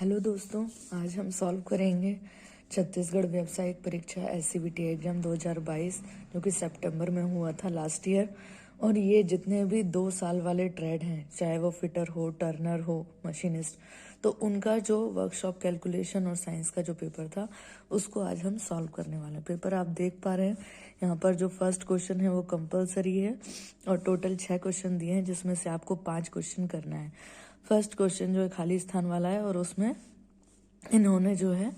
Hello दोस्तों, आज हम सॉल्व करेंगे छत्तीसगढ़ व्यावसायिक परीक्षा एससीबीटी एग्जाम 2022 जो कि सितंबर में हुआ था लास्ट ईयर। और ये जितने भी 2 साल वाले ट्रेड हैं, चाहे वो फिटर हो, टर्नर हो, मशीनिस्ट, तो उनका जो वर्कशॉप कैलकुलेशन और साइंस का जो पेपर था उसको आज हम सॉल्व करने वाले हैं। पेपर आप देख पा रहे हैं यहाँ पर जो फर्स्ट क्वेश्चन है वो कंपलसरी है और टोटल 6 क्वेश्चन दिए हैं जिसमें से आपको 5 क्वेश्चन करना है। फर्स्ट क्वेश्चन जो है खाली स्थान वाला है और उसमें इन्होंने जो है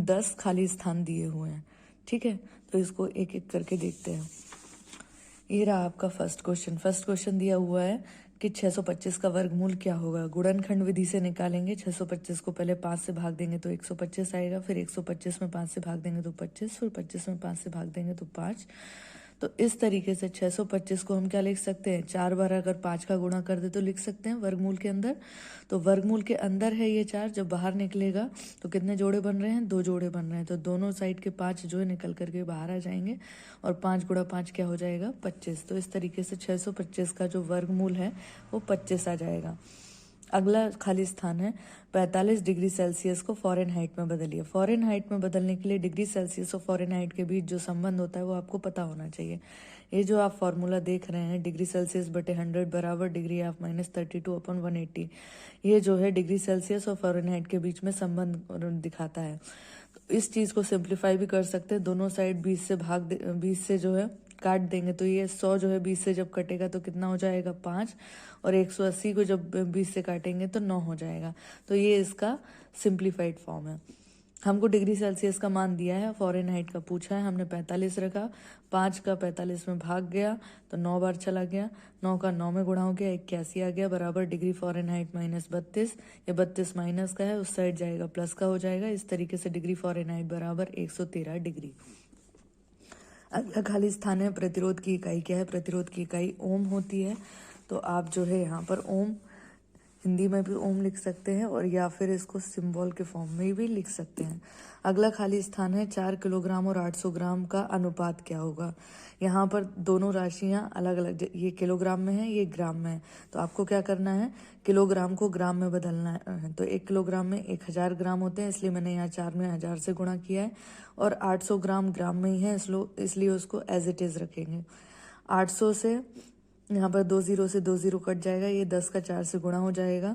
10 खाली स्थान दिए हुए हैं। ठीक है, तो इसको एक एक करके देखते हैं। ये रहा आपका फर्स्ट क्वेश्चन दिया हुआ है कि 625 का वर्गमूल क्या होगा। गुणनखंड विधि से निकालेंगे। 625 को पहले 5 से भाग देंगे तो 125 आएगा, फिर 125 में 5 से भाग देंगे तो 25, फिर 25 में 5 से भाग देंगे तो 5। तो इस तरीके से 625 को हम क्या लिख सकते हैं, 4 बार अगर 5 का गुणा कर दे तो लिख सकते हैं वर्गमूल के अंदर। तो वर्गमूल के अंदर है ये 4, जब बाहर निकलेगा तो कितने जोड़े बन रहे हैं, 2 जोड़े बन रहे हैं। तो दोनों साइड के 5 जो है निकल करके बाहर आ जाएंगे और 5 गुणा 5 क्या हो जाएगा, 25। तो इस तरीके से 625 का जो वर्गमूल है वो 25 आ जाएगा। अगला खाली स्थान है 45 डिग्री सेल्सियस को फ़ारेनहाइट में बदलिए। फ़ारेनहाइट में बदलने के लिए डिग्री सेल्सियस और फ़ारेनहाइट के बीच जो संबंध होता है वो आपको पता होना चाहिए। ये जो आप फॉर्मूला देख रहे हैं, डिग्री सेल्सियस बटे 100 बराबर डिग्री ऑफ -32/180, ये जो है डिग्री सेल्सियस और फ़ारेनहाइट के बीच में संबंध दिखाता है। तो इस चीज़ को सिंप्लीफाई भी कर सकते हैं। दोनों साइड 20 से जो है काट देंगे तो ये 100 जो है 20 से जब कटेगा तो कितना हो जाएगा, 5। और 180 को जब 20 से काटेंगे तो 9 हो जाएगा। तो ये इसका सिंप्लीफाइड फॉर्म है। हमको डिग्री सेल्सियस का मान दिया है, फ़ारेनहाइट का पूछा है, हमने 45 रखा। 5 का 45 में भाग गया तो 9 बार चला गया, 9 का 9 में गुणा हो गया, 81 आ गया बराबर डिग्री फ़ारेनहाइट -32। ये 32 माइनस का है, उस साइड जाएगा प्लस का हो जाएगा। इस तरीके से डिग्री फ़ारेनहाइट बराबर 113 डिग्री। अगला खाली स्थान है प्रतिरोध की इकाई क्या है। प्रतिरोध की इकाई ओम होती है। तो आप जो है यहाँ पर ओम, हिंदी में भी ओम लिख सकते हैं और या फिर इसको सिंबल के फॉर्म में भी लिख सकते हैं। अगला खाली स्थान है 4 किलोग्राम और 800 ग्राम का अनुपात क्या होगा। यहाँ पर दोनों राशियाँ अलग अलग, ये किलोग्राम में है, ये ग्राम में है। तो आपको क्या करना है, किलोग्राम को ग्राम में बदलना है। तो 1 किलोग्राम में 1000 ग्राम होते हैं, इसलिए मैंने यहाँ 4 में 1000 से गुणा किया है। और 800 ग्राम ग्राम में ही है, इसलिए उसको एज इट इज़ रखेंगे। 800 से यहाँ पर 20 से 20 कट जाएगा, ये 10 का 4 से गुणा हो जाएगा।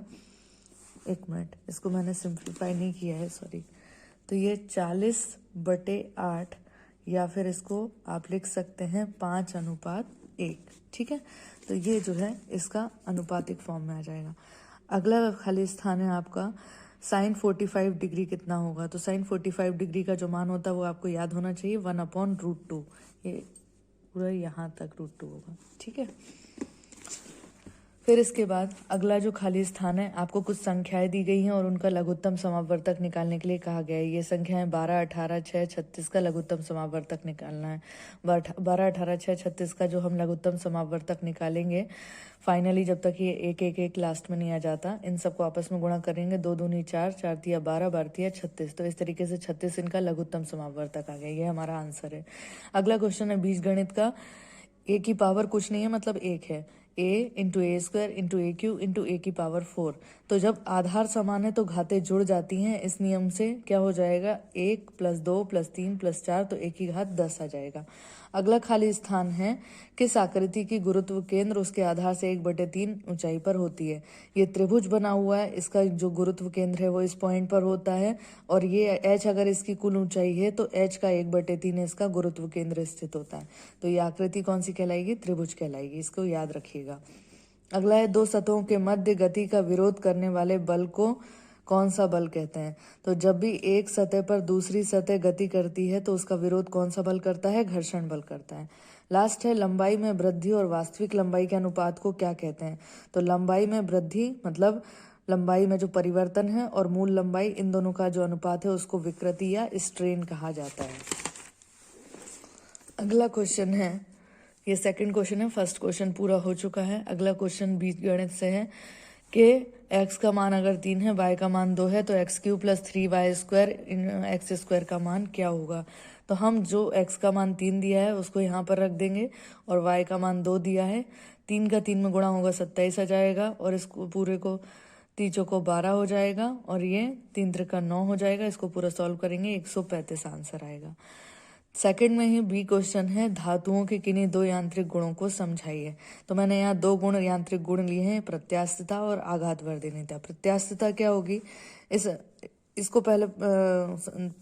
1 मिनट, इसको मैंने सिंप्लीफाई नहीं किया है, सॉरी। तो ये 40/8 या फिर इसको आप लिख सकते हैं 5:1। ठीक है, तो ये जो है इसका अनुपातिक फॉर्म में आ जाएगा। अगला खाली स्थान है आपका साइन 45 डिग्री कितना होगा। तो साइन 45 डिग्री का जो मान होता है वो आपको याद होना चाहिए, 1/√2। ये पूरा यहाँ तक √2 होगा। ठीक है, फिर इसके बाद अगला जो खाली स्थान है, आपको कुछ संख्याएं दी गई हैं और उनका लघुत्तम समावर्तक निकालने के लिए कहा गया है। ये संख्याएं 12, 18, 6, 36 का लघुत्तम समावर्तक निकालना है। 12, 18, 6, 36 का जो हम लघुत्तम समावर्तक निकालेंगे फाइनली, जब तक ये 1, 1, 1 लास्ट में नहीं आ जाता, इन सबको आपस में गुणा करेंगे। 2 दूनी 4, 4 तिया 12, 12 तिया 36। तो इस तरीके से 36 इनका लघुत्तम समावर्तक आ गया। ये हमारा आंसर है। अगला क्वेश्चन है बीजगणित का। ए की पावर कुछ नहीं है, मतलब 1 है। a into a square into a cube into a की पावर 4। तो जब आधार समान है तो घातें जुड़ जाती हैं। इस नियम से क्या हो जाएगा, 1 + 2 + 3 + 4, तो ए की घात 10 आ जाएगा। अगला खाली स्थान है किस आकृति की गुरुत्व केंद्र उसके आधार से 1/3 ऊंचाई पर होती है। ये त्रिभुज बना हुआ है, इसका जो गुरुत्व केंद्र है वो इस पॉइंट पर होता है और ये h अगर इसकी कुल ऊंचाई है तो h का 1/3 इसका गुरुत्व केंद्र स्थित होता है। तो ये आकृति कौन सी कहलाएगी, त्रिभुज कहलाएगी। इसको याद रखिएगा। अगला है 2 सतहों के मध्य गति का विरोध करने वाले बल को कौन सा बल कहते हैं। तो जब भी एक सतह पर दूसरी सतह गति करती है तो उसका विरोध कौन सा बल करता है, घर्षण बल करता है। लास्ट है लंबाई में वृद्धि और वास्तविक लंबाई के अनुपात को क्या कहते हैं। तो लंबाई में वृद्धि मतलब लंबाई में जो परिवर्तन है और मूल लंबाई, इन दोनों का जो अनुपात है उसको विकृति या स्ट्रेन कहा जाता है। अगला क्वेश्चन है, ये सेकंड क्वेश्चन है, फर्स्ट क्वेश्चन पूरा हो चुका है। अगला क्वेश्चन बीजगणित से है कि x का मान अगर 3 है, y का मान 2 है, तो x³ + 3y² x² का मान क्या होगा। तो हम जो x का मान 3 दिया है उसको यहाँ पर रख देंगे और y का मान 2 दिया है। 3 का 3 में गुणा होगा 27 आ जाएगा और इसको पूरे को 3 चौको 12 हो जाएगा और ये 3 त्रिका 9 हो जाएगा। इसको पूरा सॉल्व करेंगे 135 आंसर आएगा। सेकंड में ही बी क्वेश्चन है, धातुओं के किन्हीं दो यांत्रिक गुणों को समझाइए। तो मैंने यहाँ दो गुण यांत्रिक गुण लिए हैं, प्रत्यास्थता और आघातवर्धनीयता। प्रत्यास्थता क्या होगी, इसको पहले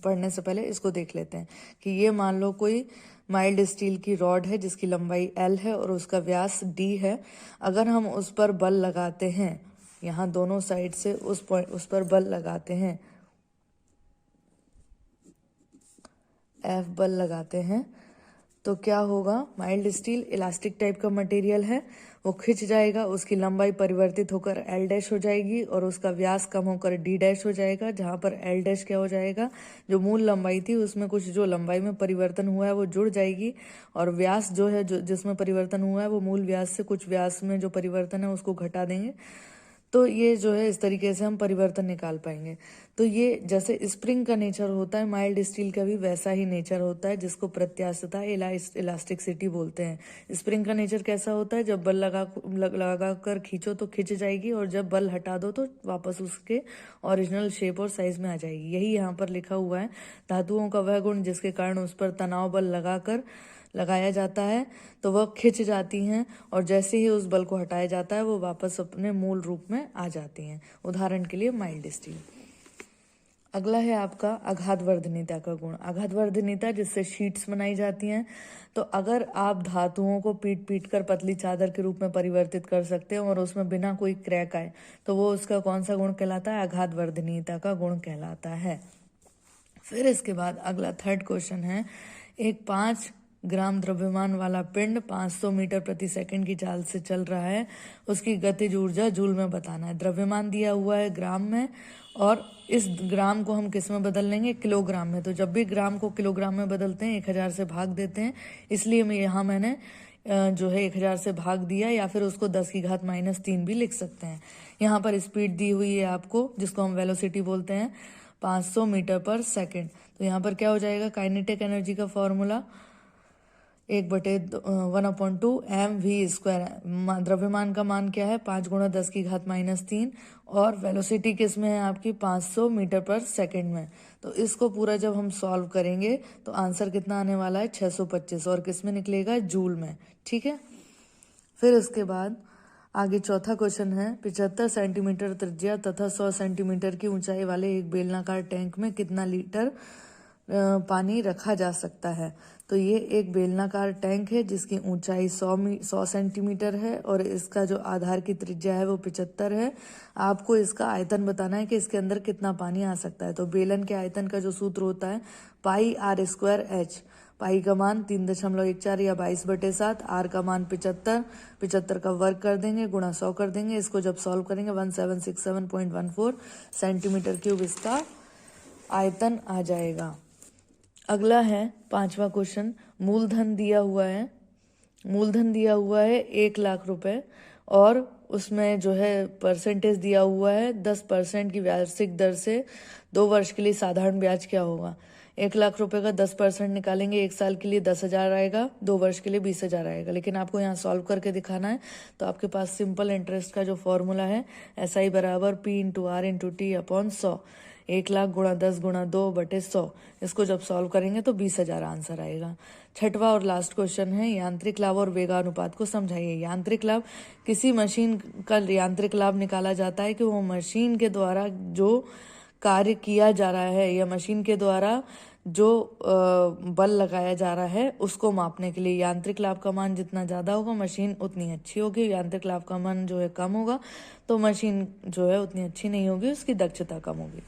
पढ़ने से पहले इसको देख लेते हैं कि ये मान लो कोई माइल्ड स्टील की रॉड है जिसकी लंबाई L है और उसका व्यास D है। अगर हम उस पर बल लगाते हैं, यहाँ दोनों साइड से उस पर बल लगाते हैं, F बल लगाते हैं, तो क्या होगा, माइल्ड स्टील इलास्टिक टाइप का मटेरियल है, वो खिंच जाएगा, उसकी लंबाई परिवर्तित होकर L डैश हो जाएगी और उसका व्यास कम होकर D डैश हो जाएगा। जहां पर L डैश क्या हो जाएगा, जो मूल लंबाई थी उसमें कुछ जो लंबाई में परिवर्तन हुआ है वो जुड़ जाएगी, और व्यास जो है जिसमें परिवर्तन हुआ है वो मूल व्यास से कुछ व्यास में जो परिवर्तन है उसको घटा देंगे। तो ये जो है इस तरीके से हम परिवर्तन निकाल पाएंगे। तो ये जैसे स्प्रिंग का नेचर होता है, माइल्ड स्टील का भी वैसा ही नेचर होता है, जिसको प्रत्यास्थता इलास्टिसिटी बोलते हैं। स्प्रिंग का नेचर कैसा होता है, जब बल लगा कर खींचो तो खिंच जाएगी, और जब बल हटा दो तो वापस उसके ओरिजिनल शेप और साइज में आ जाएगी। यही यहाँ पर लिखा हुआ है, धातुओं का वह गुण जिसके कारण उस पर तनाव बल लगाया जाता है तो वह खिंच जाती हैं, और जैसे ही उस बल को हटाया जाता है वो वापस अपने मूल रूप में आ जाती हैं। उदाहरण के लिए माइल्ड स्टील। अगला है आपका आघातवर्धनीयता का गुण। आघातवर्धनीयता जिससे शीट्स बनाई जाती हैं। तो अगर आप धातुओं को पीट कर पतली चादर के रूप में परिवर्तित कर सकते हैं और उसमें बिना कोई क्रैक आए, तो वो उसका कौन सा गुण कहलाता है, आघातवर्धनीयता का गुण कहलाता है। फिर इसके बाद अगला थर्ड क्वेश्चन है, एक 5 ग्राम द्रव्यमान वाला पिंड 500 मीटर प्रति सेकंड की चाल से चल रहा है, उसकी गतिज ऊर्जा जूल में बताना है। द्रव्यमान दिया हुआ है ग्राम में, और इस ग्राम को हम किस में बदल लेंगे, किलोग्राम में। तो जब भी ग्राम को किलोग्राम में बदलते हैं 1000 से भाग देते हैं, इसलिए मैंने जो है 1000 से भाग दिया, या फिर उसको 10 की घात -3 भी लिख सकते हैं। यहाँ पर स्पीड दी हुई है आपको, जिसको हम वेलोसिटी बोलते हैं, 500 मीटर पर सेकेंड। तो यहाँ पर क्या हो जाएगा, काइनेटिक एनर्जी का फॉर्मूला 1/1/2 mv²। द्रव्यमान का मान क्या है, 5 × 10 की घात -3, और वेलोसिटी किस में है आपकी, 500 मीटर पर सेकेंड में। तो इसको पूरा जब हम सॉल्व करेंगे तो आंसर कितना आने वाला है, 625, और किस में निकलेगा, जूल में। ठीक है। फिर उसके बाद आगे चौथा क्वेश्चन है, 75 सेंटीमीटर त्रिज्या तथा 100 सेंटीमीटर की ऊंचाई वाले एक बेलनाकार टैंक में कितना लीटर पानी रखा जा सकता है। तो ये एक बेलनाकार टैंक है जिसकी ऊंचाई 100 सेंटीमीटर है, और इसका जो आधार की त्रिज्या है वो 75 है। आपको इसका आयतन बताना है कि इसके अंदर कितना पानी आ सकता है। तो बेलन के आयतन का जो सूत्र होता है, πr²h। पाई का मान 3.14 या 22/7, आर का मान 75 का वर्ग कर देंगे, गुणा 100 कर देंगे। इसको जब सॉल्व करेंगे 1767.14 सेंटीमीटर क्यूब इसका आयतन आ जाएगा। अगला है 5वां क्वेश्चन, मूलधन दिया हुआ है 1 लाख रुपए, और उसमें जो है परसेंटेज दिया हुआ है 10% की वार्षिक दर से 2 वर्ष के लिए साधारण ब्याज क्या होगा। 1 लाख रुपए का 10% निकालेंगे, 1 साल के लिए 10,000 आएगा, 2 वर्ष के लिए 20,000 आएगा। लेकिन आपको यहाँ सॉल्व करके दिखाना है, तो आपके पास सिंपल इंटरेस्ट का जो फॉर्मूला है, SI बराबर P × R × T upon 100। 1 lakh × 10 × 2/100। इसको जब सॉल्व करेंगे तो 20,000 आंसर आएगा। छठवां और लास्ट क्वेश्चन है, यांत्रिक लाभ और वेगानुपात को समझाइए। यांत्रिक लाभ, किसी मशीन का यांत्रिक लाभ निकाला जाता है कि वो मशीन के द्वारा जो कार्य किया जा रहा है, या मशीन के द्वारा जो बल लगाया जा रहा है उसको मापने के लिए। यांत्रिक लाभ का मान जितना ज्यादा होगा मशीन उतनी अच्छी होगी, यांत्रिक लाभ का मान जो है कम होगा तो मशीन जो है उतनी अच्छी नहीं होगी, उसकी दक्षता कम होगी।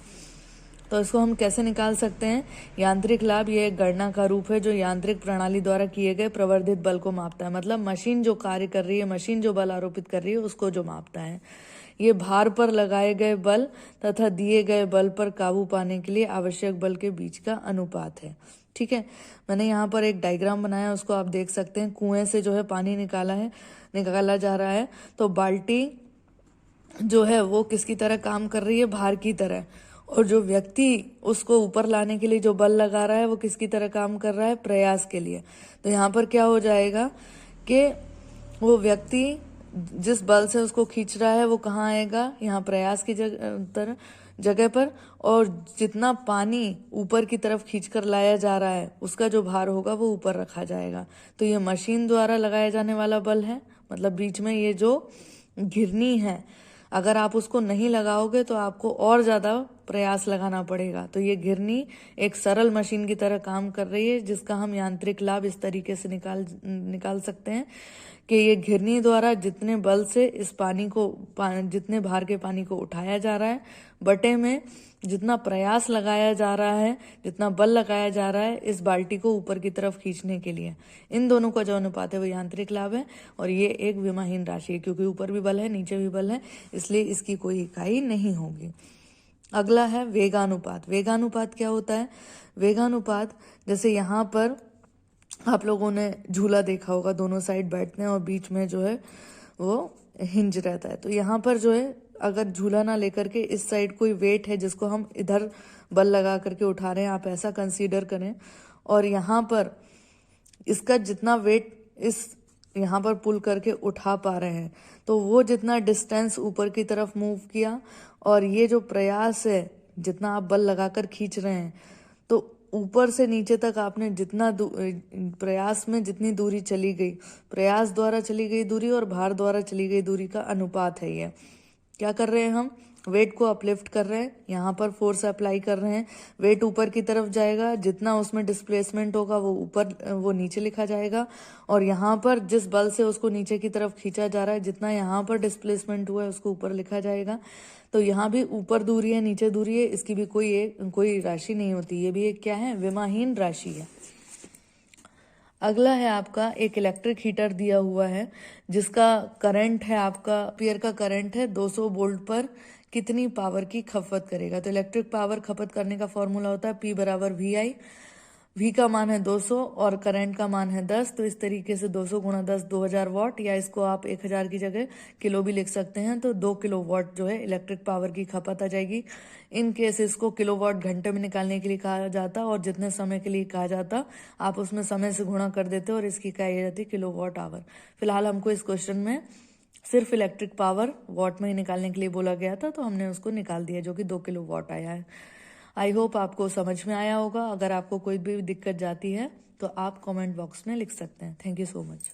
तो इसको हम कैसे निकाल सकते हैं, यांत्रिक लाभ ये एक गणना का रूप है जो यांत्रिक प्रणाली द्वारा किए गए प्रवर्धित बल को मापता है। मतलब मशीन जो कार्य कर रही है, मशीन जो बल आरोपित कर रही है उसको जो मापता है। ये भार पर लगाए गए बल तथा दिए गए बल पर काबू पाने के लिए आवश्यक बल के बीच का अनुपात है। ठीक है, मैंने यहाँ पर एक डायग्राम बनाया, उसको आप देख सकते हैं। कुएं से जो है पानी निकाला जा रहा है, तो बाल्टी जो है वो किसकी तरह काम कर रही है, भार की तरह, और जो व्यक्ति उसको ऊपर लाने के लिए जो बल लगा रहा है वो किसकी तरह काम कर रहा है, प्रयास के लिए। तो यहाँ पर क्या हो जाएगा कि वो व्यक्ति जिस बल से उसको खींच रहा है वो कहाँ आएगा, यहाँ प्रयास की जगह पर, और जितना पानी ऊपर की तरफ खींचकर लाया जा रहा है उसका जो भार होगा वो ऊपर रखा जाएगा। तो ये मशीन द्वारा लगाया जाने वाला बल है। मतलब बीच में ये जो घिरनी है, अगर आप उसको नहीं लगाओगे तो आपको और ज़्यादा प्रयास लगाना पड़ेगा। तो ये घिरनी एक सरल मशीन की तरह काम कर रही है, जिसका हम यांत्रिक लाभ इस तरीके से निकाल सकते हैं कि ये घिरनी द्वारा जितने बल से इस जितने भार के पानी को उठाया जा रहा है, बटे में जितना प्रयास लगाया जा रहा है, जितना बल लगाया जा रहा है इस बाल्टी को ऊपर की तरफ खींचने के लिए, इन दोनों का जो अनुपात है वो यांत्रिक लाभ है। और ये एक विमाहीन राशि है, क्योंकि ऊपर भी बल है नीचे भी बल है, इसलिए इसकी कोई इकाई नहीं होगी। अगला है वेगानुपात। वेगानुपात क्या होता है? वेगानुपात, जैसे यहाँ पर आप लोगों ने झूला देखा होगा, दोनों साइड बैठते हैं और बीच में जो है वो हिंज रहता है। तो यहाँ पर जो है, अगर झूला ना लेकर के इस साइड कोई वेट है जिसको हम इधर बल लगा करके उठा रहे हैं, आप ऐसा कंसीडर करें, और यहाँ पर इसका जितना वेट इस यहाँ पर पुल करके उठा पा रहे हैं, तो वो जितना डिस्टेंस ऊपर की तरफ मूव किया, और ये जो प्रयास है जितना आप बल लगाकर खींच रहे हैं, तो ऊपर से नीचे तक आपने जितना प्रयास में जितनी दूरी चली गई, प्रयास द्वारा चली गई दूरी और भार द्वारा चली गई दूरी का अनुपात है ये। क्या कर रहे हैं हम? वेट को अपलिफ्ट कर रहे हैं, यहाँ पर फोर्स अप्लाई कर रहे हैं, वेट ऊपर की तरफ जाएगा, जितना उसमें डिस्प्लेसमेंट होगा वो नीचे लिखा जाएगा, और यहाँ पर जिस बल से उसको नीचे की तरफ खींचा जा रहा है, जितना यहाँ पर डिस्प्लेसमेंट हुआ है उसको ऊपर लिखा जाएगा। तो यहाँ भी ऊपर दूरी है नीचे दूरी है, इसकी भी कोई राशि नहीं होती, ये भी एक क्या है? विमाहीन राशि है। अगला है आपका एक इलेक्ट्रिक हीटर दिया हुआ है, जिसका करंट है, आपका एम्पियर का करंट है 200 वोल्ट पर कितनी पावर की खपत करेगा। तो इलेक्ट्रिक पावर खपत करने का फॉर्मूला होता है P बराबर VI। V का मान है 200 और करंट का मान है 10। तो इस तरीके से 200 गुणा 10 2000 वाट, या इसको आप 1000 की जगह किलो भी लिख सकते हैं। तो 2 किलो वाट जो है इलेक्ट्रिक पावर की खपत आ जाएगी। इन केस इसको किलोवाट घंटे में निकालने के लिए कहा जाता, और जितने समय के लिए कहा जाता आप उसमें समय से गुणा कर देते और इसकी इकाई आ जाती किलोवाट आवर। फिलहाल हमको इस क्वेश्चन में सिर्फ इलेक्ट्रिक पावर वॉट में ही निकालने के लिए बोला गया था, तो हमने उसको निकाल दिया, जो कि 2 किलो वॉट आया है। आई होप आपको समझ में आया होगा। अगर आपको कोई भी दिक्कत जाती है तो आप कमेंट बॉक्स में लिख सकते हैं। Thank you so much.